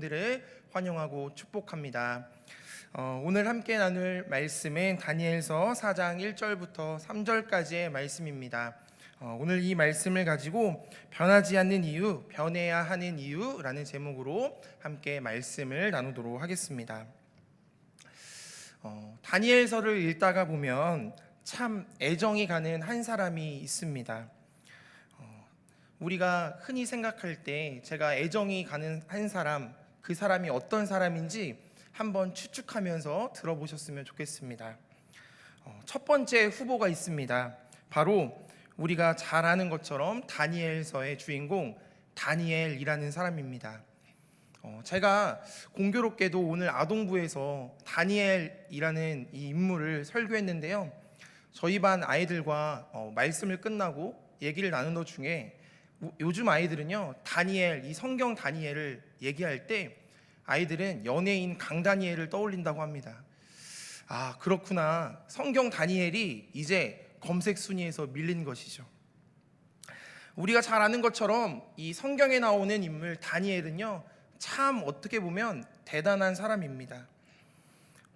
성도님들을 환영하고 축복합니다. 오늘 함께 나눌 말씀은 다니엘서 4장 1절부터 3절까지의 말씀입니다. 오늘 이 말씀을 가지고 변하지 않는 이유, 변해야 하는 이유라는 제목으로 함께 말씀을 나누도록 하겠습니다. 다니엘서를 읽다가 보면 참 애정이 가는 한 사람이 있습니다. 우리가 흔히 생각할 때 제가 애정이 가는 한 사람, 그 사람이 어떤 사람인지 한번 추측하면서 들어보셨으면 좋겠습니다. 첫 번째 후보가 있습니다. 바로 우리가 잘 아는 것처럼 다니엘서의 주인공 다니엘이라는 사람입니다. 제가 공교롭게도 오늘 아동부에서 다니엘이라는 이 인물을 설교했는데요. 저희 반 아이들과 말씀을 끝나고 얘기를 나누는 중에 요즘 아이들은요, 다니엘, 이 성경 다니엘을 얘기할 때 아이들은 연예인 강다니엘을 떠올린다고 합니다. 아, 그렇구나. 성경 다니엘이 이제 검색 순위에서 밀린 것이죠. 우리가 잘 아는 것처럼 이 성경에 나오는 인물 다니엘은요, 참 어떻게 보면 대단한 사람입니다.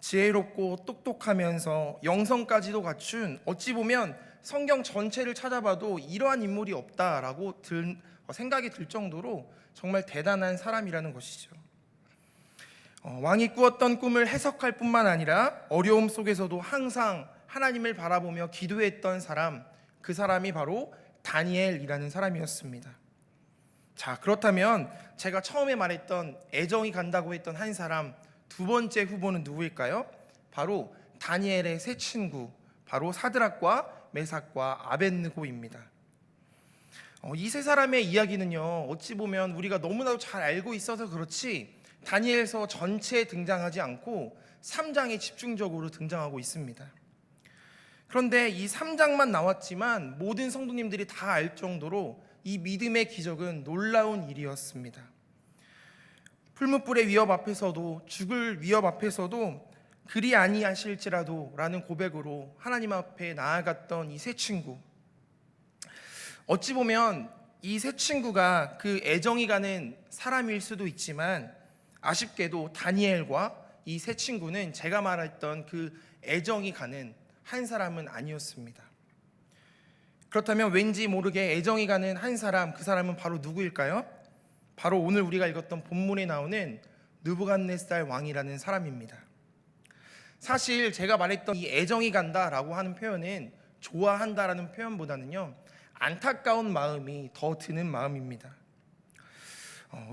지혜롭고 똑똑하면서 영성까지도 갖춘, 어찌 보면 성경 전체를 찾아봐도 이러한 인물이 없다라고 생각이 들 정도로 정말 대단한 사람이라는 것이죠. 왕이 꾸었던 꿈을 해석할 뿐만 아니라 어려움 속에서도 항상 하나님을 바라보며 기도했던 사람, 그 사람이 바로 다니엘이라는 사람이었습니다. 자, 그렇다면 제가 처음에 말했던 애정이 간다고 했던 한 사람, 두 번째 후보는 누구일까요? 바로 다니엘의 세 친구, 바로 사드락과 메삭과 아벳느고입니다. 이 세 사람의 이야기는요, 어찌 보면 우리가 너무나도 잘 알고 있어서 그렇지 다니엘서 전체에 등장하지 않고 3장에 집중적으로 등장하고 있습니다. 그런데 이 3장만 나왔지만 모든 성도님들이 다 알 정도로 이 믿음의 기적은 놀라운 일이었습니다. 풀무불의 위협 앞에서도, 죽을 위협 앞에서도 그리 아니하실지라도 라는 고백으로 하나님 앞에 나아갔던 이 세 친구, 어찌 보면 이 세 친구가 그 애정이 가는 사람일 수도 있지만 아쉽게도 다니엘과 이 세 친구는 제가 말했던 그 애정이 가는 한 사람은 아니었습니다. 그렇다면 왠지 모르게 애정이 가는 한 사람, 그 사람은 바로 누구일까요? 바로 오늘 우리가 읽었던 본문에 나오는 느부갓네살 왕이라는 사람입니다. 사실 제가 말했던 이 애정이 간다라고 하는 표현은 좋아한다라는 표현보다는요, 안타까운 마음이 더 드는 마음입니다.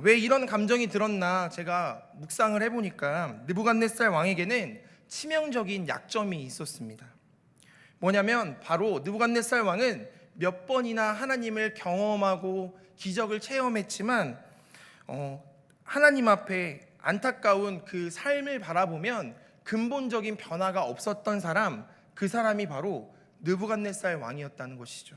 왜 이런 감정이 들었나 제가 묵상을 해보니까 느부갓네살 왕에게는 치명적인 약점이 있었습니다. 뭐냐면 바로 느부갓네살 왕은 몇 번이나 하나님을 경험하고 기적을 체험했지만 하나님 앞에 안타까운 그 삶을 바라보면 근본적인 변화가 없었던 사람, 그 사람이 바로 느부갓네살 왕이었다는 것이죠.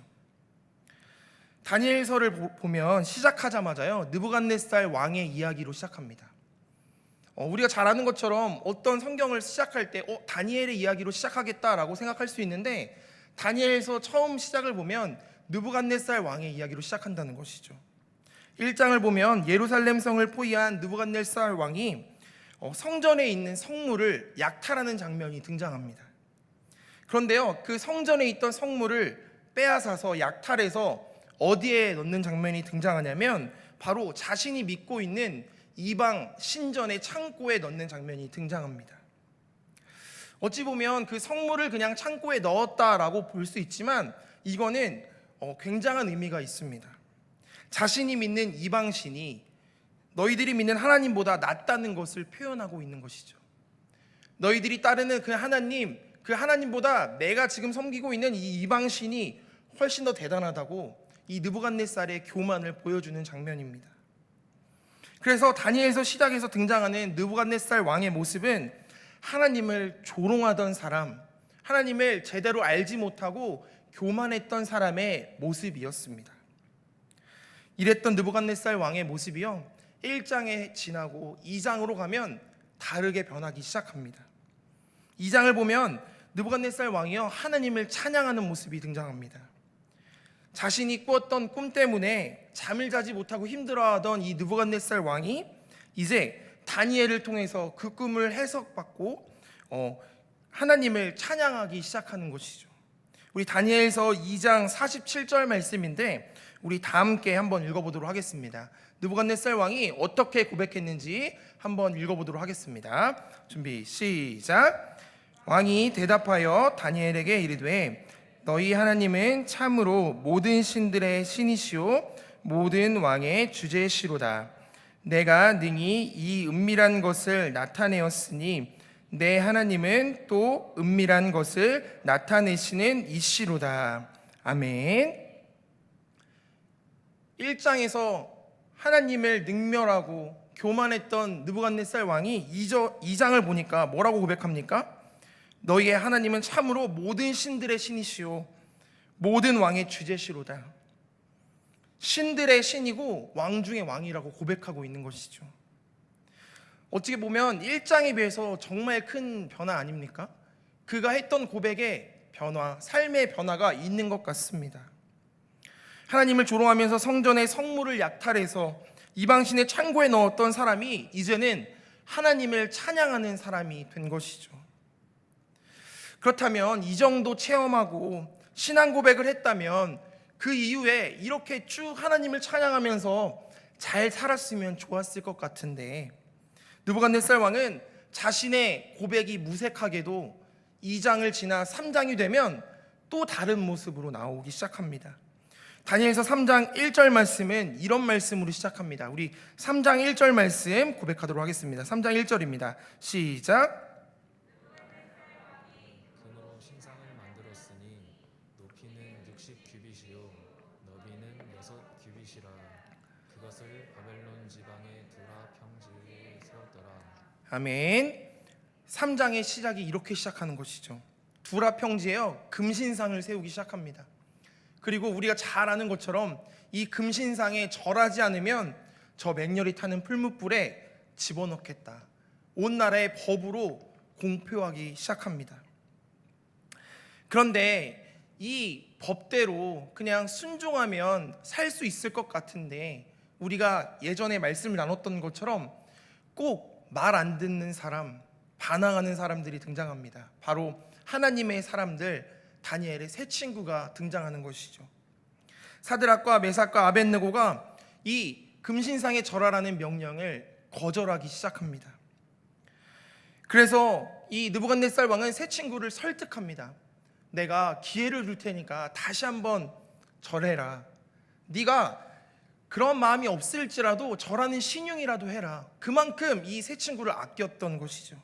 다니엘서를 보면 시작하자마자요, 느부갓네살 왕의 이야기로 시작합니다. 우리가 잘 아는 것처럼 어떤 성경을 시작할 때 다니엘의 이야기로 시작하겠다라고 생각할 수 있는데, 다니엘서 처음 시작을 보면 느부갓네살 왕의 이야기로 시작한다는 것이죠. 1장을 보면 예루살렘 성을 포위한 느부갓네살 왕이 성전에 있는 성물을 약탈하는 장면이 등장합니다. 그런데요, 그 성전에 있던 성물을 빼앗아서 약탈해서 어디에 넣는 장면이 등장하냐면 바로 자신이 믿고 있는 이방 신전의 창고에 넣는 장면이 등장합니다. 어찌 보면 그 성물을 그냥 창고에 넣었다라고 볼 수 있지만 이거는 굉장한 의미가 있습니다. 자신이 믿는 이방 신이 너희들이 믿는 하나님보다 낫다는 것을 표현하고 있는 것이죠. 너희들이 따르는 그 하나님보다 내가 지금 섬기고 있는 이 이방 신이 훨씬 더 대단하다고 이 느부갓네살의 교만을 보여주는 장면입니다. 그래서 다니엘서 시작에서 등장하는 느부갓네살 왕의 모습은 하나님을 조롱하던 사람, 하나님을 제대로 알지 못하고 교만했던 사람의 모습이었습니다. 이랬던 느부갓네살 왕의 모습이요, 1장에 지나고 2장으로 가면 다르게 변하기 시작합니다. 2장을 보면 느부갓네살 왕이요, 하나님을 찬양하는 모습이 등장합니다. 자신이 꾸었던 꿈 때문에 잠을 자지 못하고 힘들어하던 이 느부갓네살 왕이 이제 다니엘을 통해서 그 꿈을 해석받고 하나님을 찬양하기 시작하는 것이죠. 우리 다니엘서 2장 47절 말씀인데 우리 다 함께 한번 읽어보도록 하겠습니다. 느부갓네살 왕이 어떻게 고백했는지 한번 읽어보도록 하겠습니다. 준비 시작. 왕이 대답하여 다니엘에게 이르되 너희 하나님은 참으로 모든 신들의 신이시오 모든 왕의 주제시로다. 내가 능히 이 은밀한 것을 나타내었으니 내 하나님은 또 은밀한 것을 나타내시는 이시로다. 아멘. 1장에서 하나님을 능멸하고 교만했던 느부갓네살 왕이 2장을 보니까 뭐라고 고백합니까? 너희의 하나님은 참으로 모든 신들의 신이시오 모든 왕의 주제시로다. 신들의 신이고 왕 중의 왕이라고 고백하고 있는 것이죠. 어떻게 보면 1장에 비해서 정말 큰 변화 아닙니까? 그가 했던 고백에 변화, 삶의 변화가 있는 것 같습니다. 하나님을 조롱하면서 성전의 성물을 약탈해서 이방신의 창고에 넣었던 사람이 이제는 하나님을 찬양하는 사람이 된 것이죠. 그렇다면 이 정도 체험하고 신앙 고백을 했다면 그 이후에 이렇게 쭉 하나님을 찬양하면서 잘 살았으면 좋았을 것 같은데 느부갓네살 왕은 자신의 고백이 무색하게도 2장을 지나 3장이 되면 또 다른 모습으로 나오기 시작합니다. 다니엘서 3장 1절 말씀은 이런 말씀으로 시작합니다. 우리 3장 1절 말씀 고백하도록 하겠습니다. 3장 1절입니다. 시작. 금으로 신상을 만들었으니 높이는 60규빗이요 너비는 6규빗이라 그것을 바벨론 지방의 두라 평지에 세웠더라. 아멘. 3장의 시작이 이렇게 시작하는 것이죠. 두라 평지에요 금신상을 세우기 시작합니다. 그리고 우리가 잘 아는 것처럼 이 금신상에 절하지 않으면 저 맹렬히 타는 풀무불에 집어넣겠다. 온 나라의 법으로 공표하기 시작합니다. 그런데 이 법대로 그냥 순종하면 살 수 있을 것 같은데 우리가 예전에 말씀을 나눴던 것처럼 꼭 말 안 듣는 사람, 반항하는 사람들이 등장합니다. 바로 하나님의 사람들 다니엘의 세 친구가 등장하는 것이죠. 사드락과 메삭과 아벳느고가 이 금신상에 절하라는 명령을 거절하기 시작합니다. 그래서 이 느부갓네살 왕은 세 친구를 설득합니다. 내가 기회를 줄 테니까 다시 한번 절해라. 네가 그런 마음이 없을지라도 절하는 신용이라도 해라. 그만큼 이 세 친구를 아꼈던 것이죠.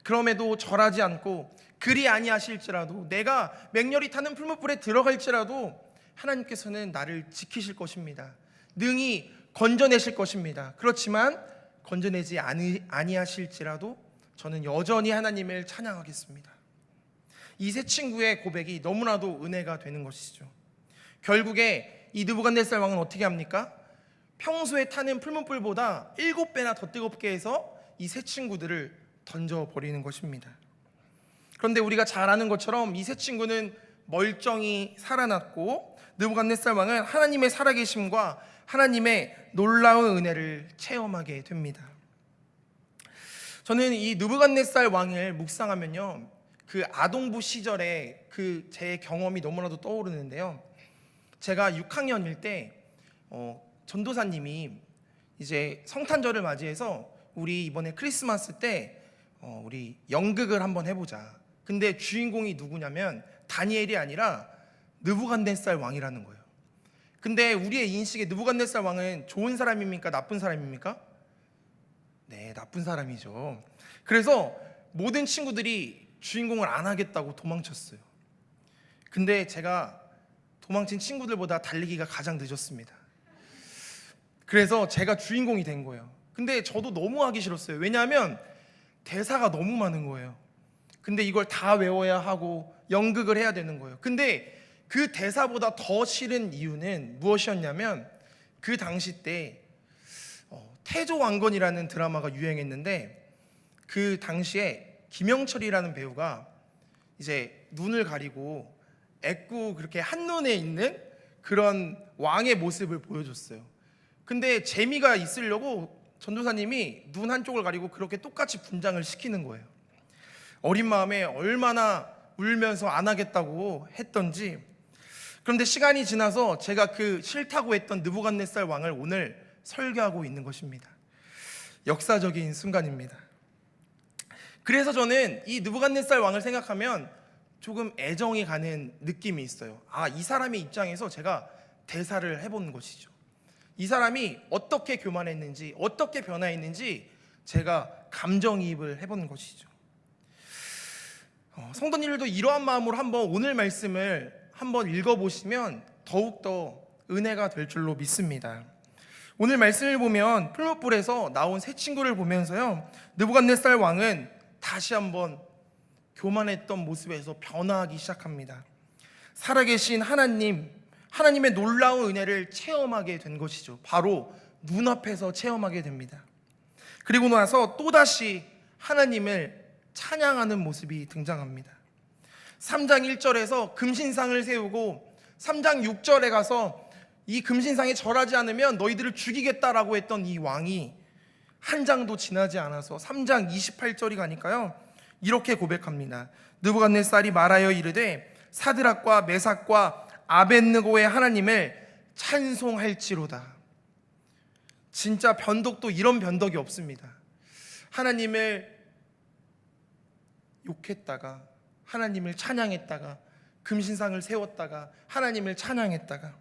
그럼에도 절하지 않고 그리 아니하실지라도 내가 맹렬히 타는 풀무불에 들어갈지라도 하나님께서는 나를 지키실 것입니다. 능히 건져내실 것입니다. 그렇지만 건져내지 아니하실지라도 저는 여전히 하나님을 찬양하겠습니다. 이 세 친구의 고백이 너무나도 은혜가 되는 것이죠. 결국에 이 느부갓네살 왕은 어떻게 합니까? 평소에 타는 풀무불보다 7배나 더 뜨겁게 해서 이 세 친구들을 던져버리는 것입니다. 그런데 우리가 잘 아는 것처럼 이 세 친구는 멀쩡히 살아났고 느부갓네살 왕은 하나님의 살아계심과 하나님의 놀라운 은혜를 체험하게 됩니다. 저는 이 느부갓네살 왕을 묵상하면요 그 아동부 시절의 그 제 경험이 너무나도 떠오르는데요. 제가 6학년일 때 전도사님이 이제 성탄절을 맞이해서 우리 이번에 크리스마스 때 우리 연극을 한번 해보자. 근데 주인공이 누구냐면 다니엘이 아니라 느부갓네살 왕이라는 거예요. 근데 우리의 인식에 느부갓네살 왕은 좋은 사람입니까? 나쁜 사람입니까? 네, 나쁜 사람이죠. 그래서 모든 친구들이 주인공을 안 하겠다고 도망쳤어요. 근데 제가 도망친 친구들보다 달리기가 가장 늦었습니다. 그래서 제가 주인공이 된 거예요. 근데 저도 너무 하기 싫었어요. 왜냐하면 대사가 너무 많은 거예요. 근데 이걸 다 외워야 하고 연극을 해야 되는 거예요. 근데 그 대사보다 더 싫은 이유는 무엇이었냐면 그 당시 때 태조왕건이라는 드라마가 유행했는데 그 당시에 김영철이라는 배우가 이제 눈을 가리고 애꾸 그렇게 한눈에 있는 그런 왕의 모습을 보여줬어요. 근데 재미가 있으려고 전도사님이 눈 한쪽을 가리고 그렇게 똑같이 분장을 시키는 거예요. 어린 마음에 얼마나 울면서 안 하겠다고 했던지. 그런데 시간이 지나서 제가 그 싫다고 했던 느부갓네살 왕을 오늘 설교하고 있는 것입니다. 역사적인 순간입니다. 그래서 저는 이 느부갓네살 왕을 생각하면 조금 애정이 가는 느낌이 있어요. 이 사람의 입장에서 제가 대사를 해본 것이죠. 이 사람이 어떻게 교만했는지, 어떻게 변화했는지 제가 감정이입을 해본 것이죠. 성도님들도 이러한 마음으로 한번 오늘 말씀을 한번 읽어보시면 더욱더 은혜가 될 줄로 믿습니다. 오늘 말씀을 보면 풀무불에서 나온 새 친구를 보면서요, 느부갓네살 왕은 다시 한번 교만했던 모습에서 변화하기 시작합니다. 살아계신 하나님의 놀라운 은혜를 체험하게 된 것이죠. 바로 눈앞에서 체험하게 됩니다. 그리고 나서 또다시 하나님을 찬양하는 모습이 등장합니다. 3장 1절에서 금신상을 세우고 3장 6절에 가서 이 금신상에 절하지 않으면 너희들을 죽이겠다라고 했던 이 왕이 한 장도 지나지 않아서 3장 28절이 가니까요, 이렇게 고백합니다. 느부갓네살이 말하여 이르되 사드락과 메삭과 아벳느고의 하나님을 찬송할지로다. 진짜 변덕도 이런 변덕이 없습니다. 하나님을 욕했다가 하나님을 찬양했다가 금신상을 세웠다가 하나님을 찬양했다가,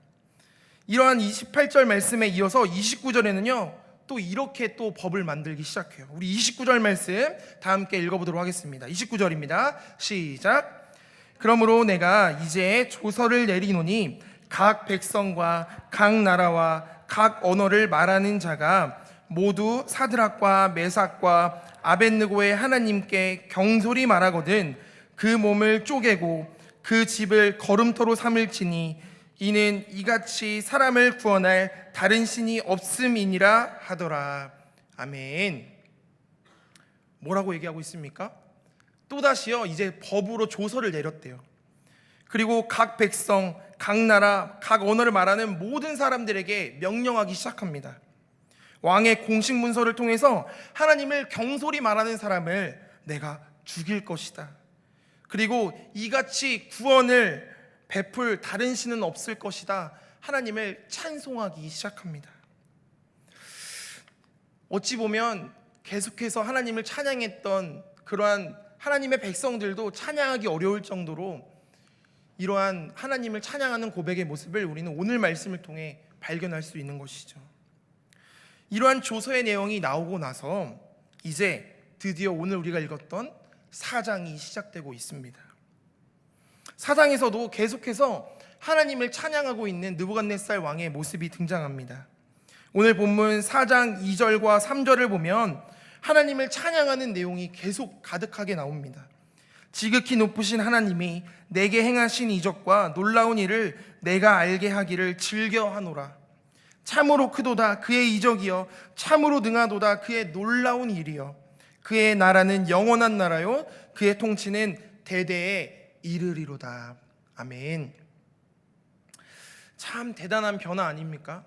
이러한 28절 말씀에 이어서 29절에는요 또 이렇게 또 법을 만들기 시작해요. 우리 29절 말씀 다 함께 읽어보도록 하겠습니다. 29절입니다. 시작. 그러므로 내가 이제 조서를 내리노니 각 백성과 각 나라와 각 언어를 말하는 자가 모두 사드락과 메삭과 아벳느고의 하나님께 경솔히 말하거든 그 몸을 쪼개고 그 집을 거름터로 삼을지니 이는 이같이 사람을 구원할 다른 신이 없음이니라 하더라. 아멘. 뭐라고 얘기하고 있습니까? 또다시요 이제 법으로 조서를 내렸대요. 그리고 각 백성, 각 나라, 각 언어를 말하는 모든 사람들에게 명령하기 시작합니다. 왕의 공식 문서를 통해서 하나님을 경솔히 말하는 사람을 내가 죽일 것이다. 그리고 이같이 구원을 베풀 다른 신은 없을 것이다. 하나님을 찬송하기 시작합니다. 어찌 보면 계속해서 하나님을 찬양했던 그러한 하나님의 백성들도 찬양하기 어려울 정도로 이러한 하나님을 찬양하는 고백의 모습을 우리는 오늘 말씀을 통해 발견할 수 있는 것이죠. 이러한 조서의 내용이 나오고 나서 이제 드디어 오늘 우리가 읽었던 4장이 시작되고 있습니다. 4장에서도 계속해서 하나님을 찬양하고 있는 느부갓네살 왕의 모습이 등장합니다. 오늘 본문 4장 2절과 3절을 보면 하나님을 찬양하는 내용이 계속 가득하게 나옵니다. 지극히 높으신 하나님이 내게 행하신 이적과 놀라운 일을 내가 알게 하기를 즐겨하노라. 참으로 크도다 그의 이적이여, 참으로 능하도다 그의 놀라운 일이여. 그의 나라는 영원한 나라요 그의 통치는 대대에 이르리로다. 아멘. 참 대단한 변화 아닙니까?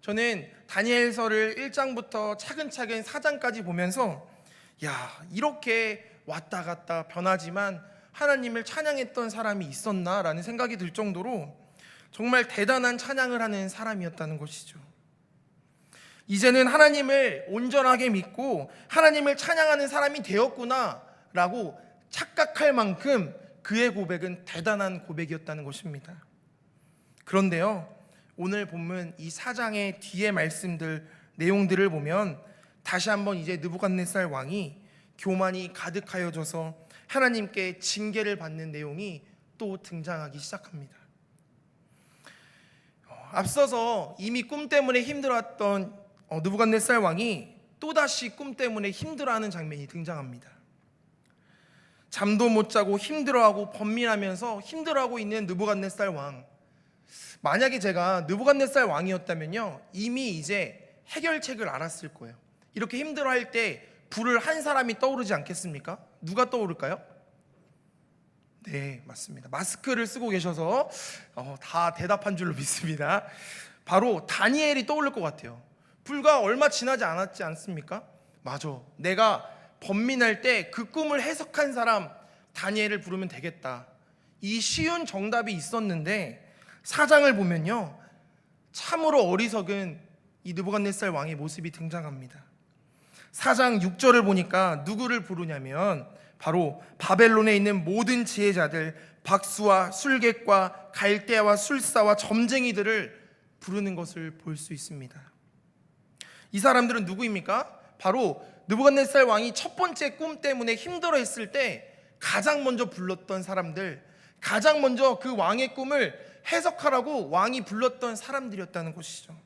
저는 다니엘서를 1장부터 차근차근 4장까지 보면서 이렇게 왔다 갔다 변하지만 하나님을 찬양했던 사람이 있었나라는 생각이 들 정도로 정말 대단한 찬양을 하는 사람이었다는 것이죠. 이제는 하나님을 온전하게 믿고 하나님을 찬양하는 사람이 되었구나라고 착각할 만큼 그의 고백은 대단한 고백이었다는 것입니다. 그런데요, 오늘 본문 이 4장의 뒤에 말씀들 내용들을 보면 다시 한번 이제 느부갓네살 왕이 교만이 가득하여져서 하나님께 징계를 받는 내용이 또 등장하기 시작합니다. 앞서서 이미 꿈 때문에 힘들어했던 느부갓네살 왕이 또다시 꿈 때문에 힘들어하는 장면이 등장합니다. 잠도 못 자고 힘들어하고 번민하면서 힘들어하고 있는 느부갓네살 왕. 만약에 제가 느부갓네살 왕이었다면요 이미 이제 해결책을 알았을 거예요. 이렇게 힘들어할 때 불을 한 사람이 떠오르지 않겠습니까? 누가 떠오를까요? 네, 맞습니다. 마스크를 쓰고 계셔서 다 대답한 줄로 믿습니다. 바로 다니엘이 떠오를 것 같아요. 불과 얼마 지나지 않았지 않습니까? 맞아. 내가 번민할 때 그 꿈을 해석한 사람 다니엘을 부르면 되겠다. 이 쉬운 정답이 있었는데 4장을 보면요, 참으로 어리석은 이 느부갓네살 왕의 모습이 등장합니다. 4장 6절을 보니까 누구를 부르냐면 바로 바벨론에 있는 모든 지혜자들, 박수와 술객과 갈대아와 술사와 점쟁이들을 부르는 것을 볼 수 있습니다. 이 사람들은 누구입니까? 바로 느부갓네살 왕이 첫 번째 꿈 때문에 힘들어했을 때 가장 먼저 불렀던 사람들, 가장 먼저 그 왕의 꿈을 해석하라고 왕이 불렀던 사람들이었다는 것이죠.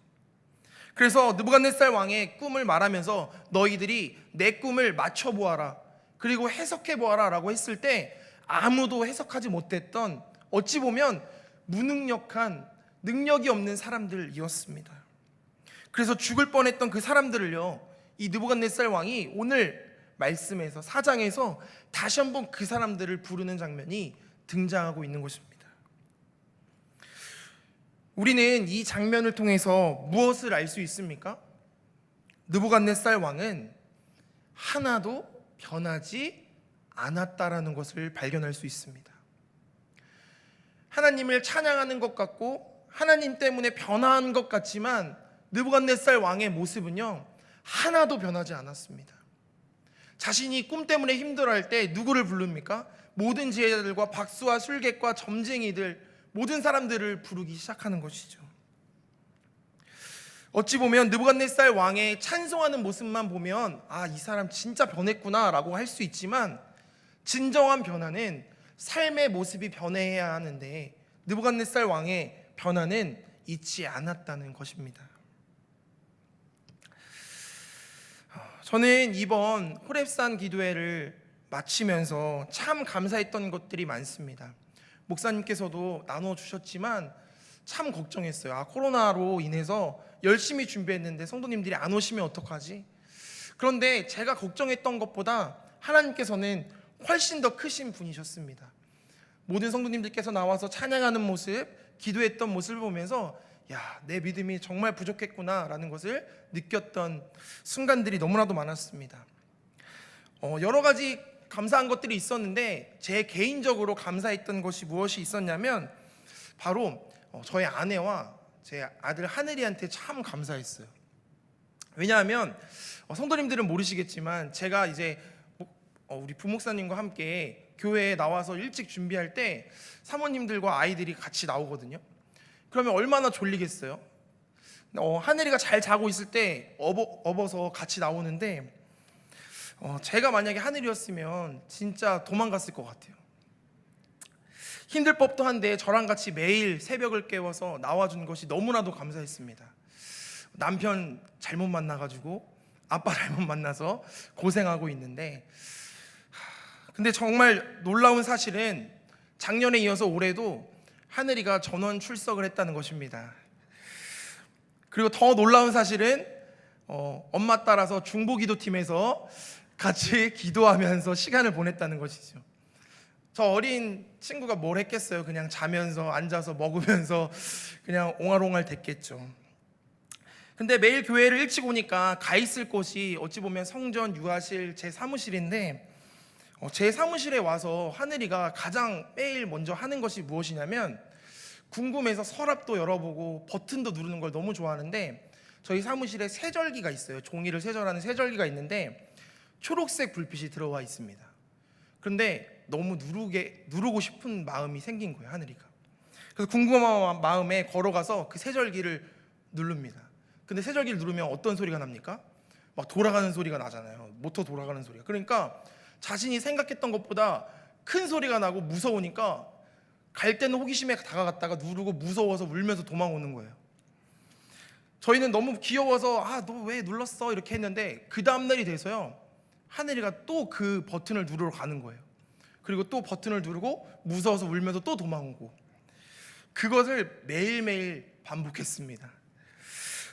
그래서 느부갓네살 왕의 꿈을 말하면서 너희들이 내 꿈을 맞춰보아라, 그리고 해석해보아라 라고 했을 때 아무도 해석하지 못했던, 어찌 보면 무능력한, 능력이 없는 사람들이었습니다. 그래서 죽을 뻔했던 그 사람들을요, 이 느부갓네살 왕이 오늘 말씀에서 4장에서 다시 한번 그 사람들을 부르는 장면이 등장하고 있는 것입니다. 우리는 이 장면을 통해서 무엇을 알 수 있습니까? 느부갓네살 왕은 하나도 변하지 않았다라는 것을 발견할 수 있습니다. 하나님을 찬양하는 것 같고 하나님 때문에 변화한 것 같지만 느부갓네살 왕의 모습은요, 하나도 변하지 않았습니다. 자신이 꿈 때문에 힘들어할 때 누구를 부릅니까? 모든 지혜자들과 박수와 술객과 점쟁이들, 모든 사람들을 부르기 시작하는 것이죠. 어찌 보면 느부갓네살 왕의 찬송하는 모습만 보면 이 사람 진짜 변했구나 라고 할 수 있지만, 진정한 변화는 삶의 모습이 변해야 하는데 느부갓네살 왕의 변화는 있지 않았다는 것입니다. 저는 이번 호렙산 기도회를 마치면서 참 감사했던 것들이 많습니다. 목사님께서도 나눠주셨지만 참 걱정했어요. 코로나로 인해서 열심히 준비했는데 성도님들이 안 오시면 어떡하지? 그런데 제가 걱정했던 것보다 하나님께서는 훨씬 더 크신 분이셨습니다. 모든 성도님들께서 나와서 찬양하는 모습, 기도했던 모습을 보면서 내 믿음이 정말 부족했구나 라는 것을 느꼈던 순간들이 너무나도 많았습니다. 여러 가지 감사한 것들이 있었는데 제 개인적으로 감사했던 것이 무엇이 있었냐면 바로 저희 아내와 제 아들 하늘이한테 참 감사했어요. 왜냐하면 성도님들은 모르시겠지만 제가 이제 우리 부목사님과 함께 교회에 나와서 일찍 준비할 때 사모님들과 아이들이 같이 나오거든요. 그러면 얼마나 졸리겠어요? 하늘이가 잘 자고 있을 때 업어서 같이 나오는데 제가 만약에 하늘이었으면 진짜 도망갔을 것 같아요. 힘들 법도 한데 저랑 같이 매일 새벽을 깨워서 나와준 것이 너무나도 감사했습니다. 남편 잘못 만나가지고 아빠 잘못 만나서 고생하고 있는데, 근데 정말 놀라운 사실은 작년에 이어서 올해도 하늘이가 전원 출석을 했다는 것입니다. 그리고 더 놀라운 사실은 엄마 따라서 중보기도팀에서 같이 기도하면서 시간을 보냈다는 것이죠. 저 어린 친구가 뭘 했겠어요? 그냥 자면서 앉아서 먹으면서 그냥 옹알옹알 됐겠죠. 근데 매일 교회를 일찍 오니까 가 있을 곳이 어찌 보면 성전, 유아실, 제 사무실인데 제 사무실에 와서 하늘이가 가장 매일 먼저 하는 것이 무엇이냐면, 궁금해서 서랍도 열어보고 버튼도 누르는 걸 너무 좋아하는데 저희 사무실에 세절기가 있어요. 종이를 세절하는 세절기가 있는데 초록색 불빛이 들어와 있습니다. 그런데 너무 누르고 싶은 마음이 생긴 거예요, 하늘이가. 그래서 궁금한 마음에 걸어가서 그 세절기를 누릅니다. 근데 세절기를 누르면 어떤 소리가 납니까? 막 돌아가는 소리가 나잖아요. 모터 돌아가는 소리가. 그러니까 자신이 생각했던 것보다 큰 소리가 나고 무서우니까 갈 때는 호기심에 다가갔다가 누르고 무서워서 울면서 도망오는 거예요. 저희는 너무 귀여워서 너 왜 눌렀어? 이렇게 했는데 그 다음날이 돼서요, 하늘이가 또 그 버튼을 누르러 가는 거예요. 그리고 또 버튼을 누르고 무서워서 울면서 또 도망오고, 그것을 매일매일 반복했습니다.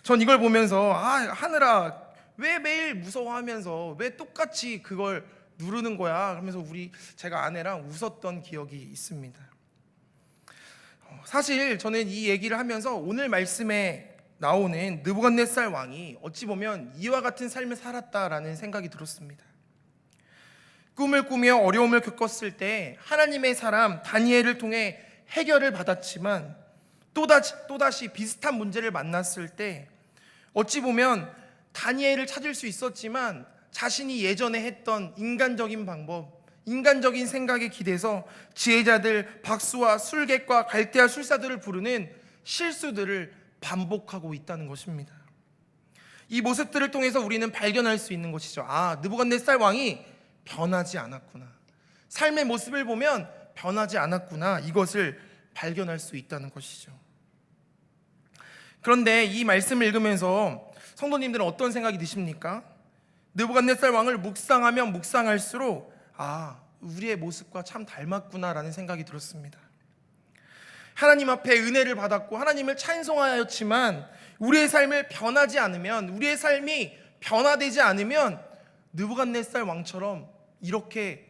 전 이걸 보면서 하늘아, 왜 매일 무서워하면서 왜 똑같이 그걸 누르는 거야? 그러면서 제가 아내랑 웃었던 기억이 있습니다. 사실 저는 이 얘기를 하면서 오늘 말씀에 나오는 느부갓네살 왕이 어찌 보면 이와 같은 삶을 살았다라는 생각이 들었습니다. 꿈을 꾸며 어려움을 겪었을 때 하나님의 사람 다니엘을 통해 해결을 받았지만 또다시 비슷한 문제를 만났을 때 어찌 보면 다니엘을 찾을 수 있었지만 자신이 예전에 했던 인간적인 방법, 인간적인 생각에 기대서 지혜자들 박수와 술객과 갈대아 술사들을 부르는 실수들을 반복하고 있다는 것입니다. 이 모습들을 통해서 우리는 발견할 수 있는 것이죠. 느부갓네살 왕이 변하지 않았구나. 삶의 모습을 보면 변하지 않았구나. 이것을 발견할 수 있다는 것이죠. 그런데 이 말씀을 읽으면서 성도님들은 어떤 생각이 드십니까? 느부갓네살 왕을 묵상하면 묵상할수록 우리의 모습과 참 닮았구나라는 생각이 들었습니다. 하나님 앞에 은혜를 받았고 하나님을 찬송하였지만 우리의 삶을 변하지 않으면, 우리의 삶이 변화되지 않으면 느부갓네살 왕처럼 이렇게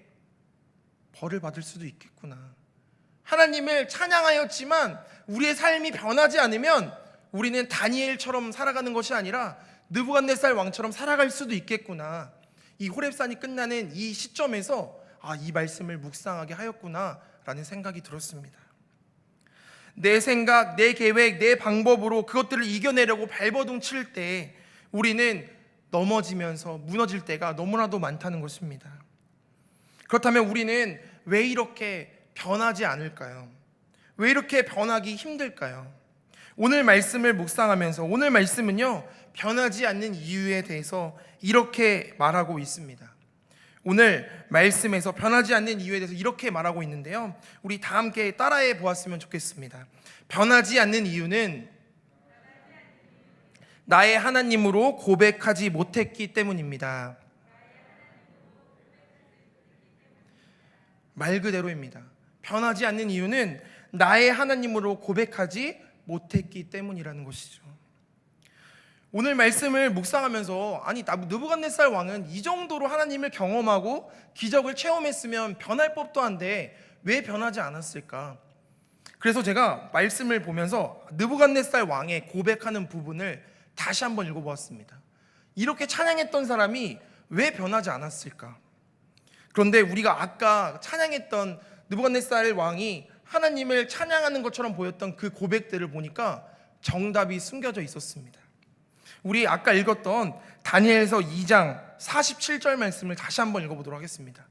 벌을 받을 수도 있겠구나. 하나님을 찬양하였지만 우리의 삶이 변하지 않으면 우리는 다니엘처럼 살아가는 것이 아니라 느부갓네살 왕처럼 살아갈 수도 있겠구나. 이 호렙산이 끝나는 이 시점에서 이 말씀을 묵상하게 하였구나 라는 생각이 들었습니다. 내 생각, 내 계획, 내 방법으로 그것들을 이겨내려고 발버둥 칠 때 우리는 넘어지면서 무너질 때가 너무나도 많다는 것입니다. 그렇다면 우리는 왜 이렇게 변하지 않을까요? 왜 이렇게 변하기 힘들까요? 오늘 말씀을 묵상하면서 오늘 말씀은요, 변하지 않는 이유에 대해서 이렇게 말하고 있습니다. 오늘 말씀에서 변하지 않는 이유에 대해서 이렇게 말하고 있는데요, 우리 다 함께 따라해 보았으면 좋겠습니다. 변하지 않는 이유는 나의 하나님으로 고백하지 못했기 때문입니다. 말 그대로입니다. 변하지 않는 이유는 나의 하나님으로 고백하지 못했기 때문이라는 것이죠. 오늘 말씀을 묵상하면서 느부갓네살 왕은 이 정도로 하나님을 경험하고 기적을 체험했으면 변할 법도 한데 왜 변하지 않았을까? 그래서 제가 말씀을 보면서 느부갓네살 왕의 고백하는 부분을 다시 한번 읽어보았습니다. 이렇게 찬양했던 사람이 왜 변하지 않았을까? 그런데 우리가 아까 찬양했던 느부갓네살 왕이 하나님을 찬양하는 것처럼 보였던 그 고백들을 보니까 정답이 숨겨져 있었습니다. 우리 아까 읽었던 다니엘서 2장 47절 말씀을 다시 한번 읽어보도록 하겠습니다.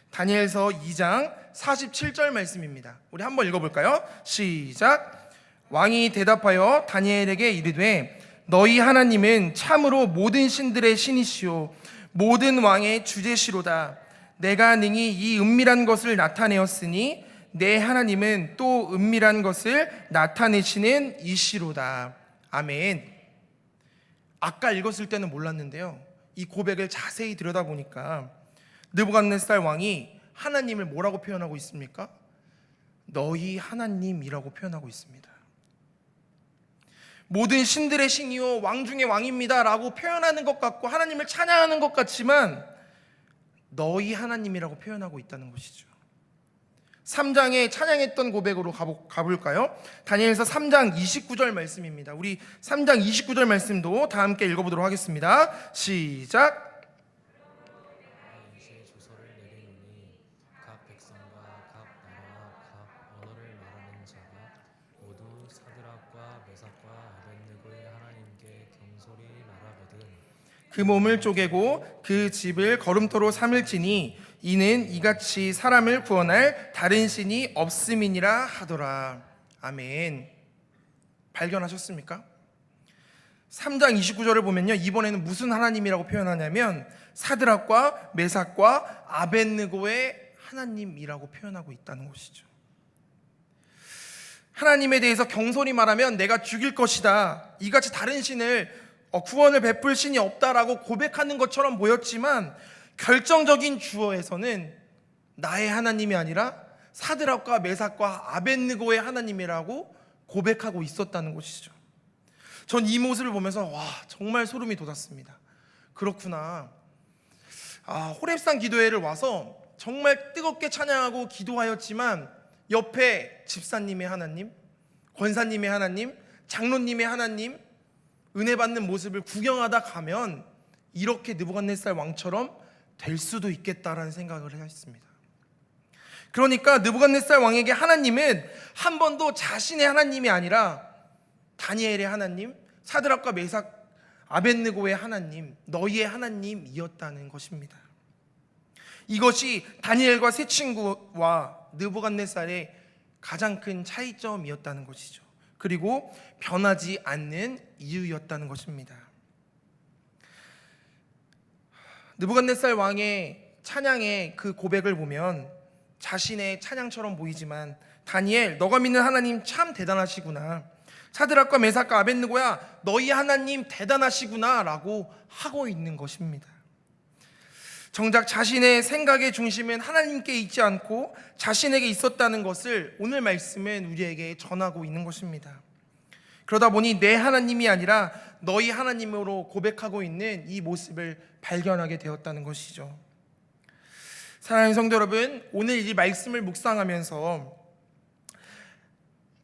다니엘서 2장 47절 말씀입니다. 우리 한번 읽어볼까요? 시작. 왕이 대답하여 다니엘에게 이르되 너희 하나님은 참으로 모든 신들의 신이시오 모든 왕의 주제시로다. 내가 능히 이 은밀한 것을 나타내었으니 내 하나님은 또 은밀한 것을 나타내시는 이시로다. 아멘. 아까 읽었을 때는 몰랐는데요, 이 고백을 자세히 들여다보니까 느부갓네살 왕이 하나님을 뭐라고 표현하고 있습니까? 너희 하나님이라고 표현하고 있습니다. 모든 신들의 신이요 왕 중의 왕입니다 라고 표현하는 것 같고 하나님을 찬양하는 것 같지만 너희 하나님이라고 표현하고 있다는 것이죠. 3장에 찬양했던 고백으로 가볼까요? 다니엘서 3장 29절 말씀입니다. 우리 3장 29절 말씀도 다 함께 읽어보도록 하겠습니다. 시작. 이제 조서를 내리노니 각 백성과 각 나라와 각 언어를 말하는 자가 모두 사드락과 메삭과 아벳느고의 하나님께 경솔히 말하거든 그 몸을 쪼개고 그 집을 거름토로 삼을지니 이는 이같이 사람을 구원할 다른 신이 없음이니라 하더라. 아멘. 발견하셨습니까? 3장 29절을 보면요, 이번에는 무슨 하나님이라고 표현하냐면 사드락과 메삭과 아벳느고의 하나님이라고 표현하고 있다는 것이죠. 하나님에 대해서 경솔히 말하면 내가 죽일 것이다, 이같이 다른 신을 구원을 베풀 신이 없다라고 고백하는 것처럼 보였지만 결정적인 주어에서는 나의 하나님이 아니라 사드락과 메삭과 아벳느고의 하나님이라고 고백하고 있었다는 것이죠. 전 이 모습을 보면서 정말 소름이 돋았습니다. 그렇구나. 호렙산 기도회를 와서 정말 뜨겁게 찬양하고 기도하였지만 옆에 집사님의 하나님, 권사님의 하나님, 장로님의 하나님, 은혜 받는 모습을 구경하다 가면 이렇게 느부갓네살 왕처럼 될 수도 있겠다라는 생각을 했습니다. 그러니까 느부갓네살 왕에게 하나님은 한 번도 자신의 하나님이 아니라 다니엘의 하나님, 사드락과 메삭, 아벳느고의 하나님, 너희의 하나님이었다는 것입니다. 이것이 다니엘과 세 친구와 느부갓네살의 가장 큰 차이점이었다는 것이죠. 그리고 변하지 않는 이유였다는 것입니다. 느부갓네살 왕의 찬양의 그 고백을 보면 자신의 찬양처럼 보이지만 다니엘, 너가 믿는 하나님 참 대단하시구나, 사드락과 메삭과 아벳느고야 너희 하나님 대단하시구나 라고 하고 있는 것입니다. 정작 자신의 생각의 중심은 하나님께 있지 않고 자신에게 있었다는 것을 오늘 말씀은 우리에게 전하고 있는 것입니다. 그러다 보니 내 하나님이 아니라 너희 하나님으로 고백하고 있는 이 모습을 발견하게 되었다는 것이죠. 사랑하는 성도 여러분, 오늘 이 말씀을 묵상하면서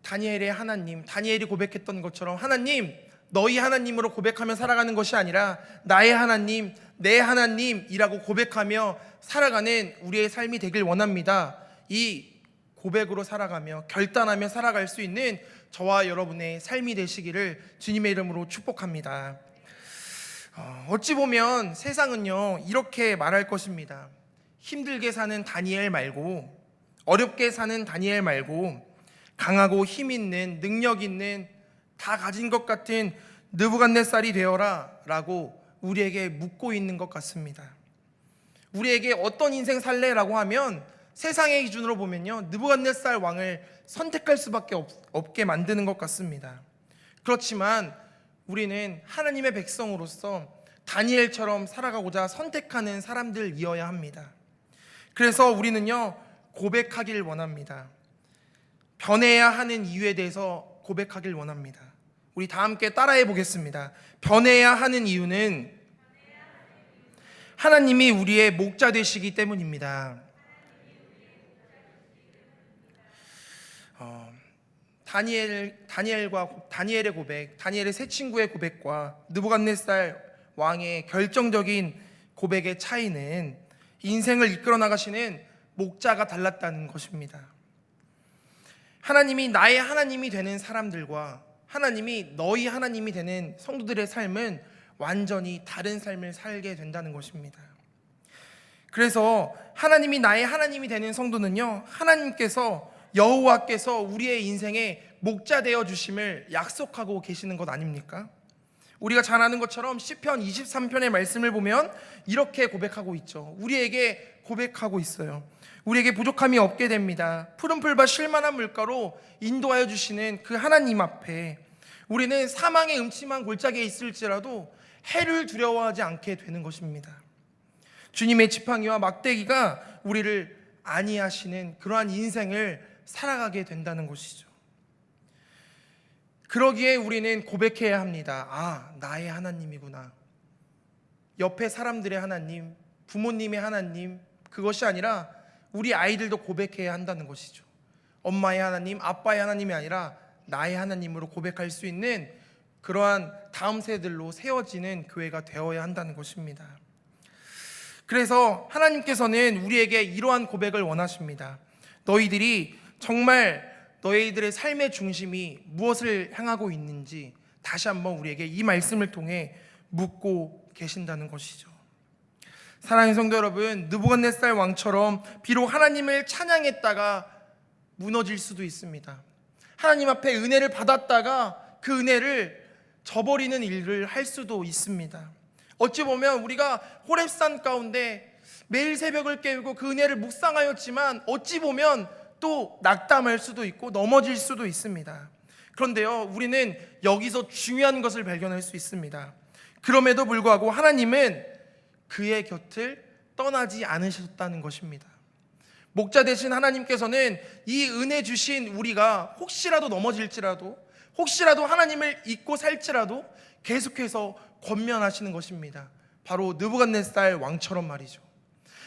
다니엘의 하나님, 다니엘이 고백했던 것처럼 하나님, 너희 하나님으로 고백하며 살아가는 것이 아니라 나의 하나님, 내 하나님이라고 고백하며 살아가는 우리의 삶이 되길 원합니다. 이 고백으로 살아가며 결단하며 살아갈 수 있는 저와 여러분의 삶이 되시기를 주님의 이름으로 축복합니다. 어찌 보면 세상은요 이렇게 말할 것입니다. 힘들게 사는 다니엘 말고, 어렵게 사는 다니엘 말고 강하고 힘 있는, 능력 있는, 다 가진 것 같은 느부갓네살이 되어라 라고 우리에게 묻고 있는 것 같습니다. 우리에게 어떤 인생 살래? 라고 하면 세상의 기준으로 보면요 느부갓네살 왕을 선택할 수밖에 없게 만드는 것 같습니다. 그렇지만 우리는 하나님의 백성으로서 다니엘처럼 살아가고자 선택하는 사람들이어야 합니다. 그래서 우리는요 고백하길 원합니다. 변해야 하는 이유에 대해서 고백하길 원합니다. 우리 다 함께 따라해 보겠습니다. 변해야 하는 이유는 하나님이 우리의 목자 되시기 때문입니다. 다니엘의 고백, 다니엘의 세 친구의 고백과 느부갓네살 왕의 결정적인 고백의 차이는 인생을 이끌어 나가시는 목자가 달랐다는 것입니다. 하나님이 나의 하나님이 되는 사람들과 하나님이 너희 하나님이 되는 성도들의 삶은 완전히 다른 삶을 살게 된다는 것입니다. 그래서 하나님이 나의 하나님이 되는 성도는요 하나님께서, 여호와께서 우리의 인생에 목자 되어 주심을 약속하고 계시는 것 아닙니까? 우리가 잘 아는 것처럼 시편 23편의 말씀을 보면 이렇게 고백하고 있죠. 우리에게 고백하고 있어요. 우리에게 부족함이 없게 됩니다. 푸른 풀과 쉴만한 물가로 인도하여 주시는 그 하나님 앞에 우리는 사망의 음침한 골짜기에 있을지라도 해를 두려워하지 않게 되는 것입니다. 주님의 지팡이와 막대기가 우리를 안위하시는 그러한 인생을 살아가게 된다는 것이죠. 그러기에 우리는 고백해야 합니다. 아, 나의 하나님이구나. 옆에 사람들의 하나님, 부모님의 하나님, 그것이 아니라 우리 아이들도 고백해야 한다는 것이죠. 엄마의 하나님, 아빠의 하나님이 아니라 나의 하나님으로 고백할 수 있는 그러한 다음 세대들로 세워지는 교회가 되어야 한다는 것입니다. 그래서 하나님께서는 우리에게 이러한 고백을 원하십니다. 너희들이 정말 너희들의 삶의 중심이 무엇을 향하고 있는지 다시 한번 우리에게 이 말씀을 통해 묻고 계신다는 것이죠. 사랑하는 성도 여러분, 느부갓네살 왕처럼 비록 하나님을 찬양했다가 무너질 수도 있습니다. 하나님 앞에 은혜를 받았다가 그 은혜를 저버리는 일을 할 수도 있습니다. 어찌 보면 우리가 호렙산 가운데 매일 새벽을 깨우고 그 은혜를 묵상하였지만 어찌 보면 또 낙담할 수도 있고 넘어질 수도 있습니다. 그런데요, 우리는 여기서 중요한 것을 발견할 수 있습니다. 그럼에도 불구하고 하나님은 그의 곁을 떠나지 않으셨다는 것입니다. 목자 되신 하나님께서는 이 은혜 주신 우리가 혹시라도 넘어질지라도, 혹시라도 하나님을 잊고 살지라도 계속해서 권면하시는 것입니다. 바로 느부갓네살 왕처럼 말이죠.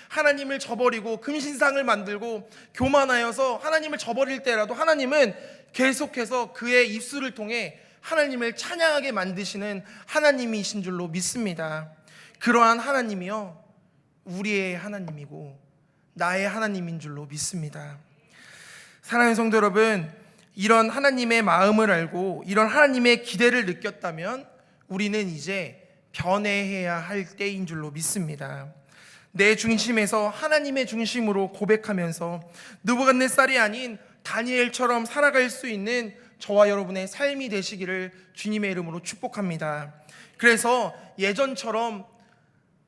하나님을 저버리고 금신상을 만들고 교만하여서 하나님을 저버릴 때라도 하나님은 계속해서 그의 입술을 통해 하나님을 찬양하게 만드시는 하나님이신 줄로 믿습니다. 그러한 하나님이요, 우리의 하나님이고 나의 하나님인 줄로 믿습니다. 사랑하는 성도 여러분, 이런 하나님의 마음을 알고 이런 하나님의 기대를 느꼈다면 우리는 이제 변해야 할 때인 줄로 믿습니다. 내 중심에서 하나님의 중심으로 고백하면서 느부갓네살이 아닌 다니엘처럼 살아갈 수 있는 저와 여러분의 삶이 되시기를 주님의 이름으로 축복합니다. 그래서 예전처럼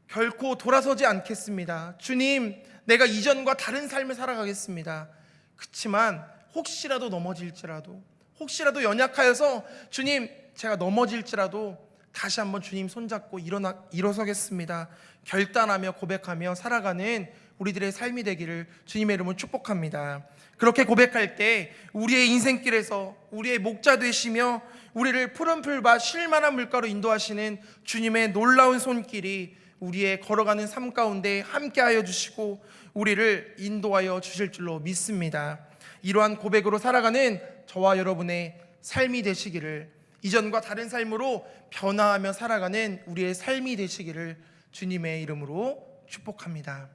결코 돌아서지 않겠습니다. 주님, 내가 이전과 다른 삶을 살아가겠습니다. 그렇지만 혹시라도 넘어질지라도, 혹시라도 연약하여서 주님, 제가 넘어질지라도 다시 한번 주님 손잡고 일어서겠습니다. 결단하며 고백하며 살아가는 우리들의 삶이 되기를 주님의 이름으로 축복합니다. 그렇게 고백할 때 우리의 인생길에서 우리의 목자 되시며 우리를 푸른 풀밭 쉴만한 물가로 인도하시는 주님의 놀라운 손길이 우리의 걸어가는 삶 가운데 함께하여 주시고 우리를 인도하여 주실 줄로 믿습니다. 이러한 고백으로 살아가는 저와 여러분의 삶이 되시기를, 이전과 다른 삶으로 변화하며 살아가는 우리의 삶이 되시기를 주님의 이름으로 축복합니다.